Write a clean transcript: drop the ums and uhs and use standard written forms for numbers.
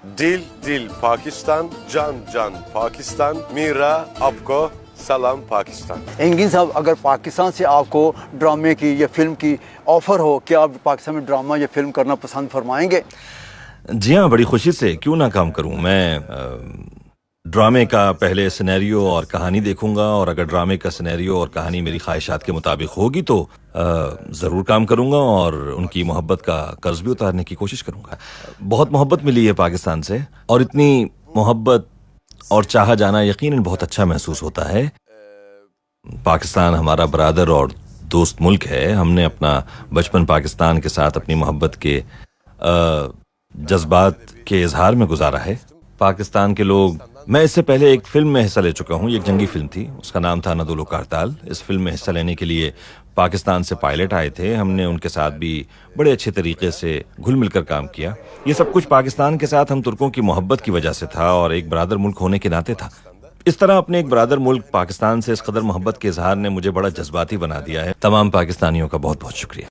दिल दिल पाकिस्तान, जान जान पाकिस्तान, मेरा आपको सलाम पाकिस्तान। एंगिन साहब, अगर पाकिस्तान से आपको ड्रामे की या फिल्म की ऑफ़र हो, क्या आप पाकिस्तान में ड्रामा या फिल्म करना पसंद फरमाएंगे? जी हाँ, बड़ी खुशी से, क्यों ना काम करूँ। मैं ड्रामे का पहले सिनेरियो और कहानी देखूंगा, और अगर ड्रामे का सिनेरियो और कहानी मेरी ख्वाहिशात के मुताबिक होगी तो ज़रूर काम करूंगा और उनकी मोहब्बत का कर्ज भी उतारने की कोशिश करूंगा। बहुत मोहब्बत मिली है पाकिस्तान से, और इतनी मोहब्बत और चाहा जाना यकीनन बहुत अच्छा महसूस होता है। पाकिस्तान हमारा बरादर और दोस्त मुल्क है। हमने अपना बचपन पाकिस्तान के साथ अपनी मोहब्बत के जज्बात के इजहार में गुजारा है। पाकिस्तान के लोग, मैं इससे पहले एक फिल्म में हिस्सा ले चुका हूँ, एक जंगी फिल्म थी, उसका नाम था नदुल कारताल। इस फिल्म में हिस्सा लेने के लिए पाकिस्तान से पायलट आए थे। हमने उनके साथ भी बड़े अच्छे तरीके से घुल मिलकर काम किया। ये सब कुछ पाकिस्तान के साथ हम तुर्कों की मोहब्बत की वजह से था और एक बरादर मुल्क होने के नाते था। इस तरह अपने एक बरादर मुल्क पाकिस्तान से इस कदर मोहब्बत के इजहार ने मुझे बड़ा जज्बाती बना दिया है। तमाम पाकिस्तानियों का बहुत बहुत शुक्रिया।